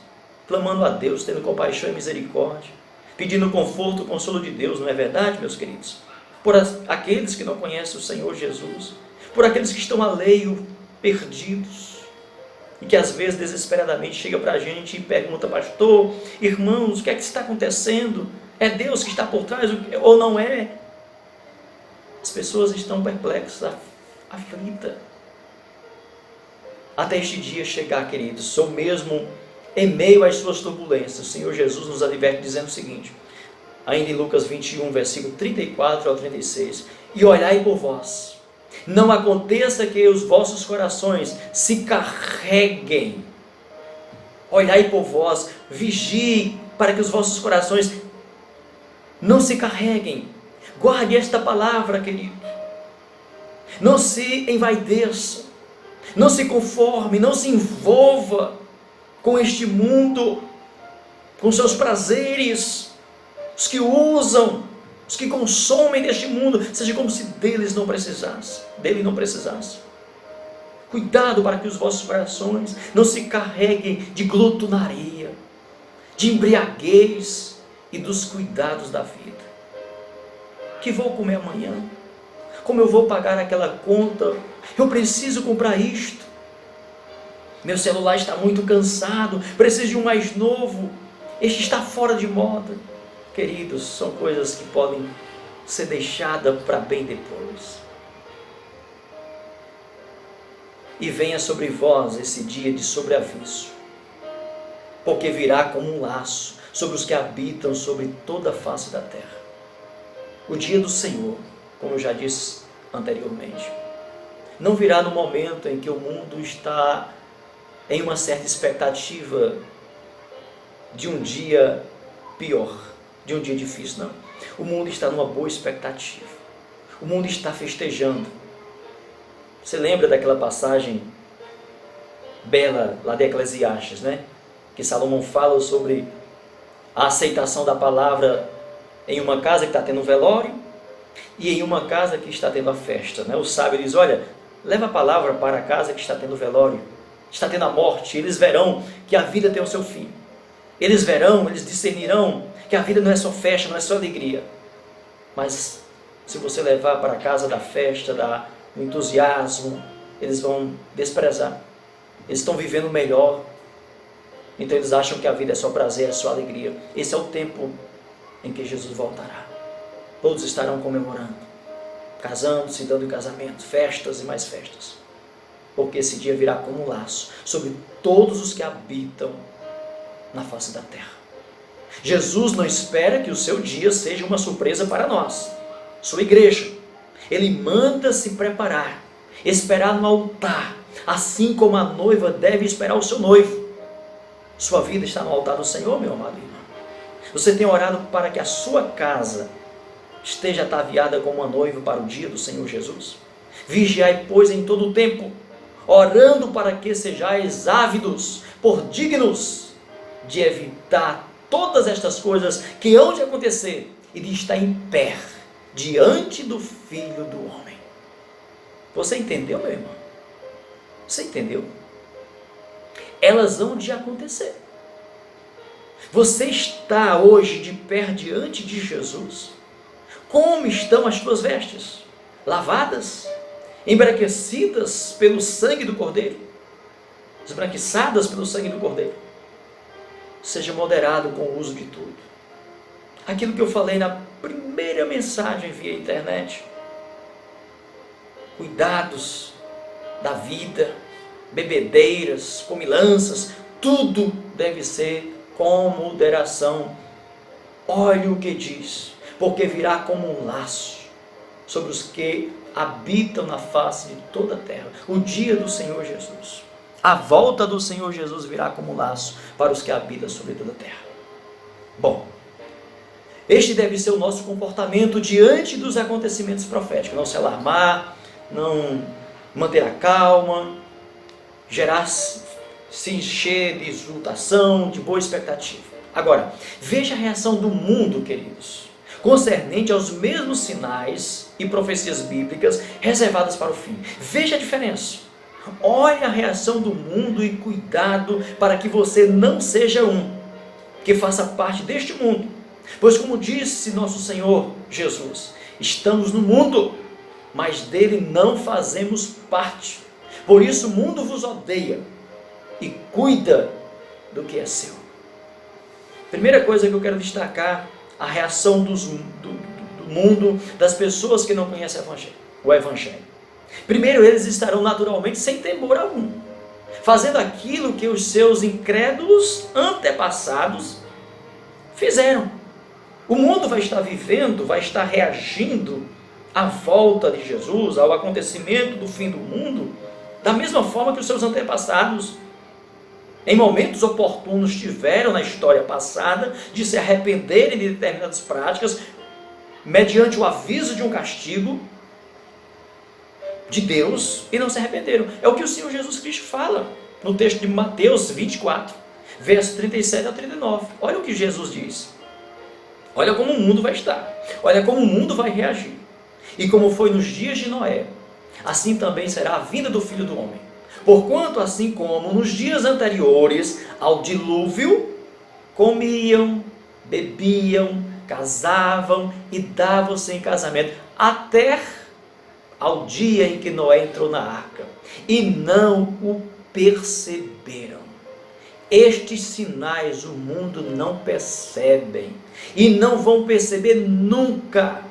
clamando a Deus, tendo compaixão e misericórdia, pedindo conforto, consolo de Deus, não é verdade, meus queridos? Por aqueles que não conhecem o Senhor Jesus, por aqueles que estão alheio, perdidos, e que às vezes desesperadamente chega para a gente e pergunta: pastor, irmãos, o que é que está acontecendo? É Deus que está por trás ou não é? As pessoas estão perplexas, aflitas, até este dia chegar, queridos, ou mesmo em meio às suas turbulências. O Senhor Jesus nos adverte dizendo o seguinte, ainda em Lucas 21, versículo 34 ao 36, e olhai por vós, não aconteça que os vossos corações se carreguem. Olhai por vós, vigie para que os vossos corações não se carreguem. Guarde esta palavra, querido. Não se envaideça, não se conforme, não se envolva com este mundo, com seus prazeres, os que usam, os que consomem deste mundo, seja como se dele não precisasse. Cuidado para que os vossos corações não se carreguem de glutonaria, de embriaguez e dos cuidados da vida. Que vou comer amanhã? Como eu vou pagar aquela conta? Eu preciso comprar isto. Meu celular está muito cansado, preciso de um mais novo. Este está fora de moda. Queridos, são coisas que podem ser deixadas para bem depois. E venha sobre vós esse dia de sobreaviso, porque virá como um laço sobre os que habitam sobre toda a face da terra. O dia do Senhor, como eu já disse anteriormente, não virá no momento em que o mundo está em uma certa expectativa de um dia pior, de um dia difícil, não. O mundo está numa boa expectativa. O mundo está festejando. Você lembra daquela passagem bela lá de Eclesiastes, né? Que Salomão fala sobre a aceitação da palavra em uma casa que está tendo um velório e em uma casa que está tendo a festa, né? O sábio diz, olha, leva a palavra para a casa que está tendo o velório, está tendo a morte. Eles verão que a vida tem o seu fim. Eles verão, eles discernirão que a vida não é só festa, não é só alegria. Mas se você levar para a casa da festa, do entusiasmo, eles vão desprezar. Eles estão vivendo melhor. Então eles acham que a vida é só prazer, é só alegria. Esse é o tempo em que Jesus voltará. Todos estarão comemorando, casando-se, dando em casamento, festas e mais festas. Porque esse dia virá como um laço sobre todos os que habitam na face da terra. Jesus não espera que o seu dia seja uma surpresa para nós, sua igreja. Ele manda se preparar, esperar no altar, assim como a noiva deve esperar o seu noivo. Sua vida está no altar do Senhor, meu amado irmão. Você tem orado para que a sua casa esteja ataviada como uma noiva para o dia do Senhor Jesus? Vigiai, pois, em todo o tempo, orando para que sejais ávidos por dignos de evitar todas estas coisas que hão de acontecer e de estar em pé diante do Filho do Homem. Você entendeu, meu irmão? Você entendeu? Elas hão de acontecer. Você está hoje de pé diante de Jesus? Como estão as tuas vestes? Lavadas? Embranquecidas pelo sangue do Cordeiro? Esbranquiçadas pelo sangue do Cordeiro? Seja moderado com o uso de tudo. Aquilo que eu falei na primeira mensagem via internet. Cuidados da vida, bebedeiras, comilanças, tudo deve ser com moderação. Olhe o que diz, porque virá como um laço sobre os que habitam na face de toda a terra. O dia do Senhor Jesus. A volta do Senhor Jesus virá como um laço para os que habitam sobre toda a terra. Bom, este deve ser o nosso comportamento diante dos acontecimentos proféticos. Não se alarmar, não manter a calma, se encher de exultação, de boa expectativa. Agora, veja a reação do mundo, queridos, concernente aos mesmos sinais e profecias bíblicas reservadas para o fim. Veja a diferença. Olhe a reação do mundo e cuidado para que você não seja que faça parte deste mundo. Pois como disse nosso Senhor Jesus, estamos no mundo, mas dele não fazemos parte. Por isso o mundo vos odeia e cuida do que é seu. Primeira coisa que eu quero destacar, a reação do mundo, das pessoas que não conhecem o Evangelho. Primeiro, eles estarão naturalmente sem temor algum, fazendo aquilo que os seus incrédulos antepassados fizeram. O mundo vai estar vivendo, vai estar reagindo à volta de Jesus, ao acontecimento do fim do mundo, da mesma forma que os seus antepassados, em momentos oportunos, tiveram na história passada de se arrependerem de determinadas práticas, mediante o aviso de um castigo de Deus, e não se arrependeram. É o que o Senhor Jesus Cristo fala no texto de Mateus 24, verso 37 a 39. Olha o que Jesus diz. Olha como o mundo vai estar. Olha como o mundo vai reagir. E como foi nos dias de Noé, assim também será a vinda do Filho do Homem. Porquanto, assim como nos dias anteriores ao dilúvio, comiam, bebiam, casavam e davam-se em casamento, até ao dia em que Noé entrou na arca, e não o perceberam. Estes sinais o mundo não percebe, e não vão perceber nunca,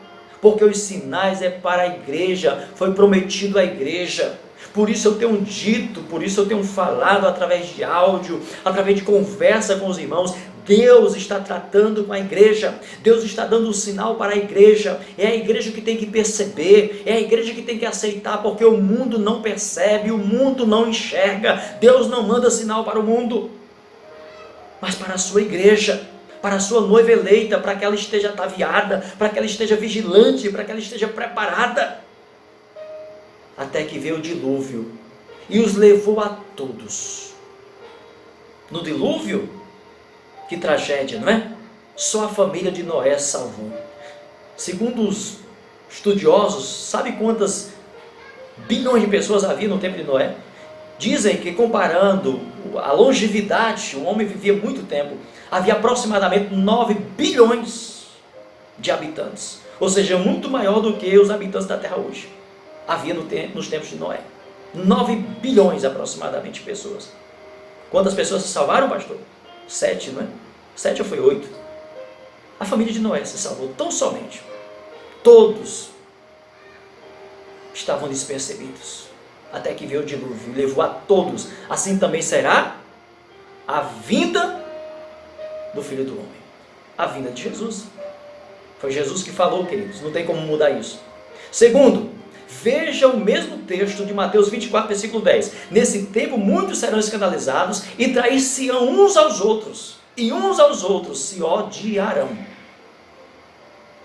porque os sinais é para a igreja, foi prometido à igreja. Por isso eu tenho dito, por isso eu tenho falado através de áudio, através de conversa com os irmãos. Deus está tratando com a igreja, Deus está dando um sinal para a igreja, é a igreja que tem que perceber, é a igreja que tem que aceitar, porque o mundo não percebe, o mundo não enxerga. Deus não manda sinal para o mundo, mas para a sua igreja, para a sua noiva eleita, para que ela esteja ataviada, para que ela esteja vigilante, para que ela esteja preparada, até que veio o dilúvio e os levou a todos. No dilúvio, que tragédia, não é? Só a família de Noé salvou. Segundo os estudiosos, sabe quantas bilhões de pessoas havia no tempo de Noé? Dizem que, comparando a longevidade, o homem vivia muito tempo, havia aproximadamente 9 bilhões de habitantes, ou seja, muito maior do que os habitantes da terra hoje. Havia nos tempos de Noé 9 bilhões aproximadamente de pessoas. Quantas pessoas se salvaram, pastor? 7, não é? 7 ou foi 8? A família de Noé se salvou tão somente. Todos estavam despercebidos, até que veio o dilúvio e levou a todos. Assim também será a vinda do Filho do Homem, a vinda de Jesus. Foi Jesus que falou, queridos, não tem como mudar isso. Segundo, veja o mesmo texto de Mateus 24, versículo 10. Nesse tempo muitos serão escandalizados e trair-se-ão uns aos outros, e uns aos outros se odiarão.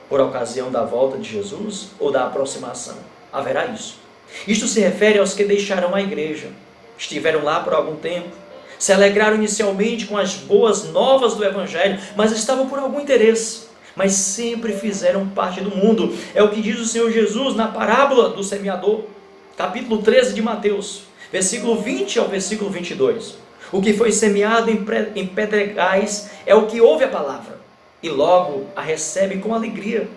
Por ocasião da volta de Jesus ou da aproximação, haverá isso. Isto se refere aos que deixarão a igreja, estiveram lá por algum tempo, Se alegraram inicialmente com as boas novas do Evangelho, mas estavam por algum interesse. Mas sempre fizeram parte do mundo. É o que diz o Senhor Jesus na parábola do semeador, capítulo 13 de Mateus, versículo 20 ao versículo 22. O que foi semeado em pedregais é o que ouve a palavra, e logo a recebe com alegria,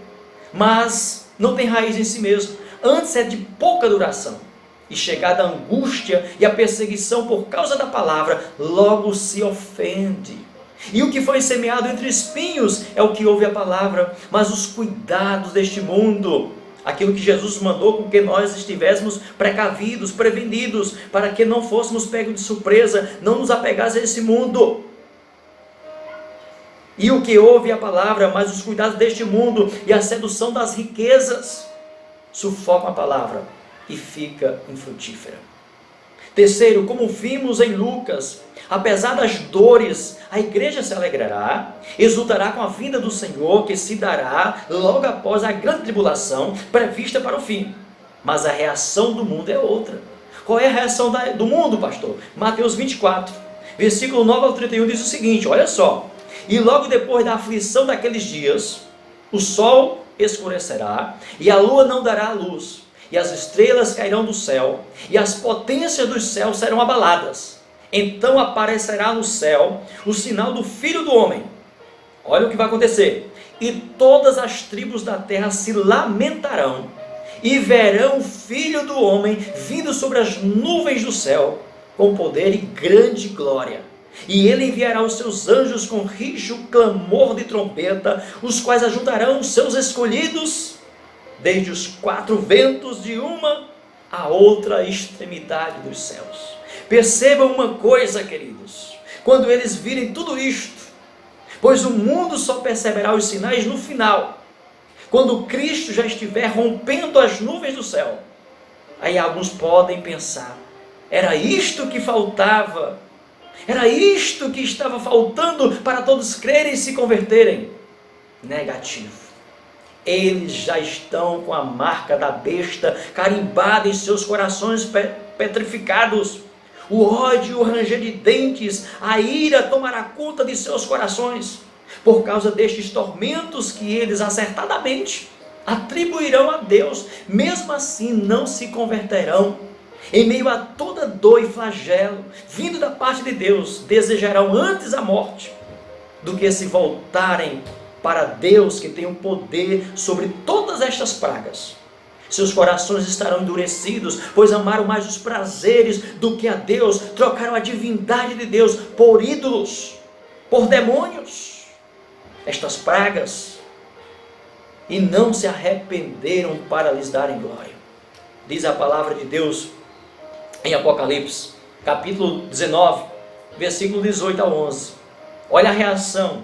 mas não tem raiz em si mesmo, antes é de pouca duração. E chegada a angústia e a perseguição por causa da palavra, logo se ofende. E o que foi semeado entre espinhos é o que ouve a palavra, mas os cuidados deste mundo, aquilo que Jesus mandou com que nós estivéssemos precavidos, prevenidos, para que não fôssemos pegos de surpresa, não nos apegasse a esse mundo. E o que ouve a palavra, mas os cuidados deste mundo e a sedução das riquezas sufocam a palavra e fica infrutífera. Terceiro, como vimos em Lucas, apesar das dores, a igreja se alegrará, exultará com a vinda do Senhor, que se dará logo após a grande tribulação prevista para o fim. Mas a reação do mundo é outra. Qual é a reação do mundo, pastor? Mateus 24, versículo 9 ao 31 diz o seguinte, olha só. E logo depois da aflição daqueles dias, o sol escurecerá, e a lua não dará luz, e as estrelas cairão do céu, e as potências dos céus serão abaladas. Então aparecerá no céu o sinal do Filho do Homem. Olha o que vai acontecer. E todas as tribos da terra se lamentarão, e verão o Filho do Homem vindo sobre as nuvens do céu, com poder e grande glória. E ele enviará os seus anjos com rijo clamor de trombeta, os quais ajuntarão os seus escolhidos desde os quatro ventos de uma a outra extremidade dos céus. Percebam uma coisa, queridos, quando eles virem tudo isto, pois o mundo só perceberá os sinais no final, quando Cristo já estiver rompendo as nuvens do céu. Aí alguns podem pensar, era isto que faltava, era isto que estava faltando para todos crerem e se converterem. Negativo. Eles já estão com a marca da besta carimbada em seus corações petrificados. O ódio, o ranger de dentes, a ira tomará conta de seus corações, por causa destes tormentos que eles acertadamente atribuirão a Deus. Mesmo assim não se converterão. Em meio a toda dor e flagelo, vindo da parte de Deus, desejarão antes a morte, do que se voltarem para Deus, que tem o poder sobre todas estas pragas. Seus corações estarão endurecidos, pois amaram mais os prazeres do que a Deus, trocaram a divindade de Deus por ídolos, por demônios, estas pragas, e não se arrependeram para lhes darem glória. Diz a palavra de Deus em Apocalipse, capítulo 19, versículo 18 a 11. Olha a reação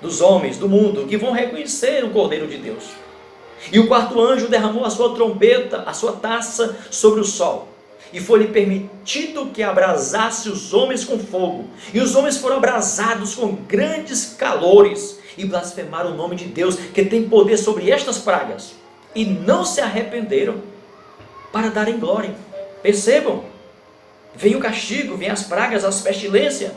dos homens, do mundo, que vão reconhecer o Cordeiro de Deus. E o quarto anjo derramou a sua trombeta, a sua taça sobre o sol, e foi-lhe permitido que abrasasse os homens com fogo. E os homens foram abrasados com grandes calores, e blasfemaram o nome de Deus, que tem poder sobre estas pragas, e não se arrependeram para darem glória. Percebam, vem o castigo, vem as pragas, as pestilências,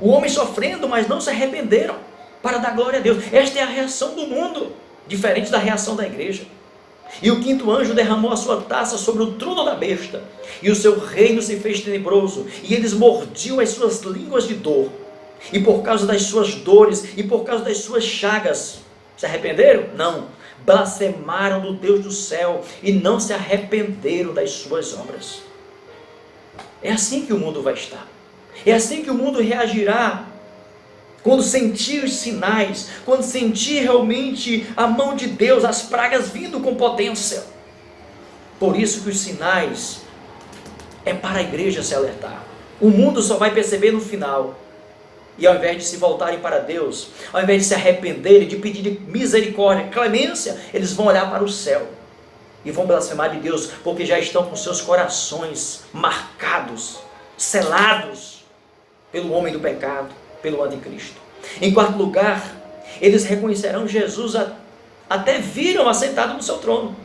o homem sofrendo, mas não se arrependeram para dar glória a Deus. Esta é a reação do mundo, diferente da reação da igreja. E o quinto anjo derramou a sua taça sobre o trono da besta, e o seu reino se fez tenebroso, e eles mordiam as suas línguas de dor, e por causa das suas dores, e por causa das suas chagas, se arrependeram? Não. Blasfemaram do Deus do céu, e não se arrependeram das suas obras. É assim que o mundo vai estar. É assim que o mundo reagirá, quando sentir os sinais, quando sentir realmente a mão de Deus, as pragas vindo com potência. Por isso que os sinais é para a igreja se alertar. O mundo só vai perceber no final. E ao invés de se voltarem para Deus, ao invés de se arrependerem, de pedir misericórdia, clemência, eles vão olhar para o céu e vão blasfemar de Deus, porque já estão com seus corações marcados, selados pelo homem do pecado, pelo anticristo. Em quarto lugar, eles reconhecerão Jesus, até viram assentado no seu trono,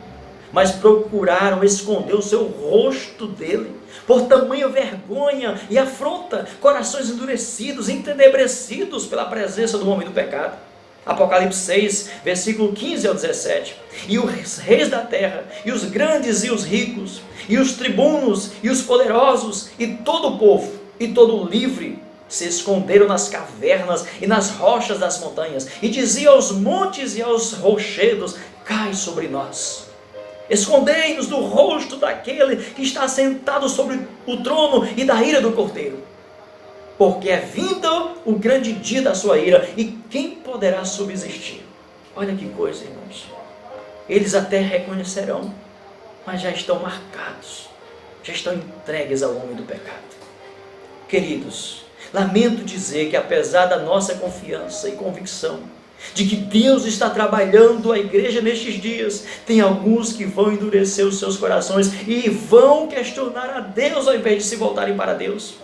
mas procuraram esconder o seu rosto dele, por tamanha vergonha e afronta, corações endurecidos, entenebrecidos pela presença do homem do pecado. Apocalipse 6, versículo 15 ao 17. E os reis da terra, e os grandes e os ricos, e os tribunos, e os poderosos, e todo o povo, e todo o livre, se esconderam nas cavernas e nas rochas das montanhas, e diziam aos montes e aos rochedos: cai sobre nós. Escondei-nos do rosto daquele que está sentado sobre o trono e da ira do Cordeiro. Porque é vindo o grande dia da sua ira, e quem poderá subsistir? Olha que coisa, irmãos. Eles até reconhecerão, mas já estão marcados, já estão entregues ao homem do pecado. Queridos, lamento dizer que apesar da nossa confiança e convicção de que Deus está trabalhando a igreja nestes dias, tem alguns que vão endurecer os seus corações e vão questionar a Deus ao invés de se voltarem para Deus.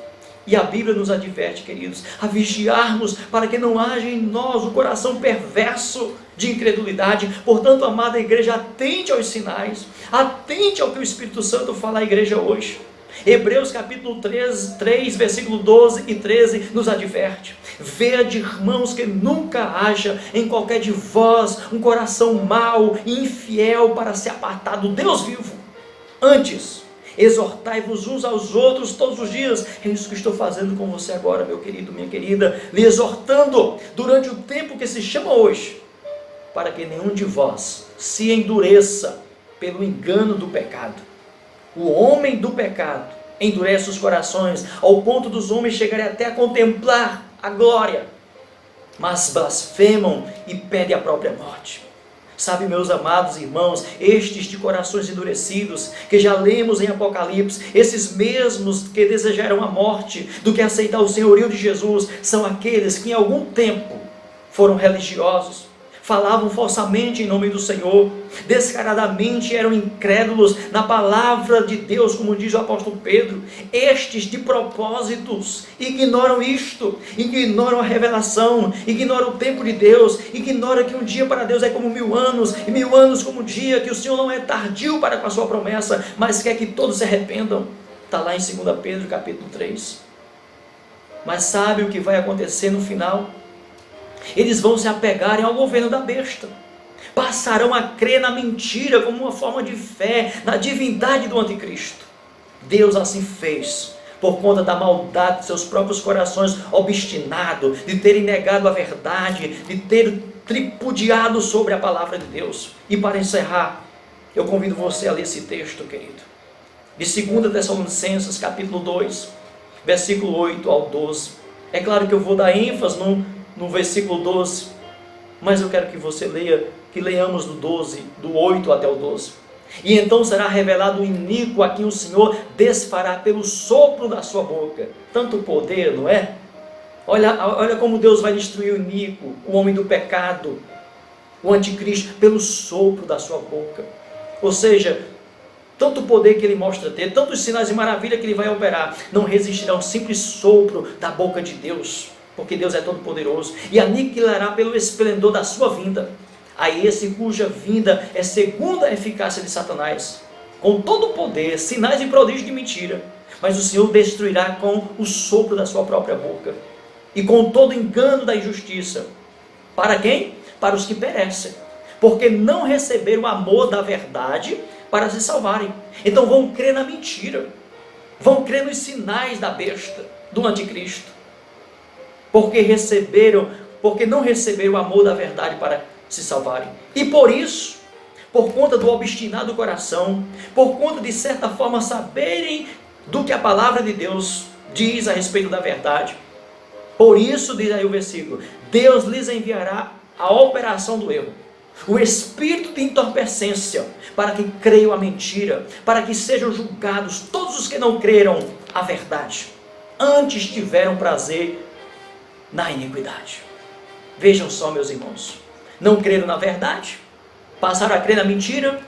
E a Bíblia nos adverte, queridos, a vigiarmos para que não haja em nós o coração perverso de incredulidade. Portanto, amada igreja, atente aos sinais, atente ao que o Espírito Santo fala à igreja hoje. Hebreus capítulo 3, versículo 12 e 13 nos adverte: vede, irmãos, que nunca haja em qualquer de vós um coração mau e infiel para se apartar do Deus vivo. Antes, exortai-vos uns aos outros todos os dias. É isso que estou fazendo com você agora, meu querido, minha querida, lhe exortando durante o tempo que se chama hoje, para que nenhum de vós se endureça pelo engano do pecado. O homem do pecado endurece os corações ao ponto dos homens chegarem até a contemplar a glória, mas blasfemam e pedem a própria morte. Sabe, meus amados irmãos, estes de corações endurecidos, que já lemos em Apocalipse, esses mesmos que desejaram a morte do que aceitar o senhorio de Jesus, são aqueles que em algum tempo foram religiosos, falavam falsamente em nome do Senhor, descaradamente eram incrédulos na palavra de Deus, como diz o apóstolo Pedro. Estes de propósitos ignoram isto, ignoram a revelação, ignoram o tempo de Deus, ignoram que um dia para Deus é como 1000 anos, e 1000 anos como um dia, que o Senhor não é tardio para com a sua promessa, mas quer que todos se arrependam. Está lá em 2 Pedro capítulo 3. Mas sabe o que vai acontecer no final? Eles vão se apegarem ao governo da besta, passarão a crer na mentira como uma forma de fé, na divindade do anticristo. Deus assim fez, por conta da maldade de seus próprios corações obstinados, de terem negado a verdade, de terem tripudiado sobre a palavra de Deus. E para encerrar, eu convido você a ler esse texto, querido, de 2 Tessalonicenses capítulo 2, versículo 8 ao 12. É claro que eu vou dar ênfase no versículo 12, mas eu quero que você leia, que leiamos do 8 até o 12. E então será revelado o iníquo a quem o Senhor desfará pelo sopro da sua boca. Tanto poder, não é? Olha como Deus vai destruir o iníquo, o homem do pecado, o anticristo, pelo sopro da sua boca. Ou seja, tanto poder que ele mostra ter, tantos sinais e maravilha que ele vai operar, não resistirá ao simples sopro da boca de Deus, porque Deus é todo poderoso, e aniquilará pelo esplendor da sua vinda, a esse cuja vinda é segundo a eficácia de Satanás, com todo o poder, sinais e prodígios de mentira, mas o Senhor destruirá com o sopro da sua própria boca, e com todo engano da injustiça. Para quem? Para os que perecem, porque não receberam o amor da verdade para se salvarem. Então vão crer na mentira, vão crer nos sinais da besta, do anticristo, porque não receberam o amor da verdade para se salvarem. E por isso, por conta do obstinado coração, por conta de certa forma saberem do que a palavra de Deus diz a respeito da verdade, por isso, diz aí o versículo, Deus lhes enviará a operação do erro, o espírito de entorpecência, para que creiam a mentira, para que sejam julgados todos os que não creram a verdade, antes tiveram prazer na iniquidade. Vejam só, meus irmãos, não creram na verdade, passaram a crer na mentira,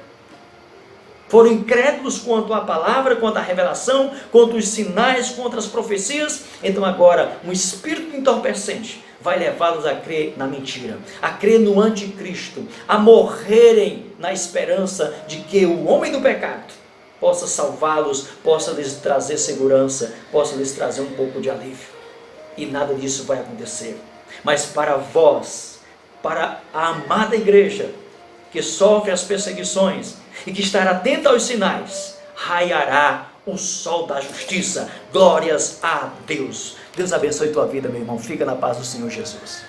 foram incrédulos quanto à palavra, quanto à revelação, quanto aos sinais, quanto às profecias. Então agora um espírito entorpecente vai levá-los a crer na mentira, a crer no anticristo, a morrerem na esperança de que o homem do pecado possa salvá-los, possa lhes trazer segurança, possa lhes trazer um pouco de alívio. E nada disso vai acontecer. Mas para vós, para a amada igreja, que sofre as perseguições e que estará atenta aos sinais, raiará o sol da justiça. Glórias a Deus. Deus abençoe tua vida, meu irmão. Fica na paz do Senhor Jesus.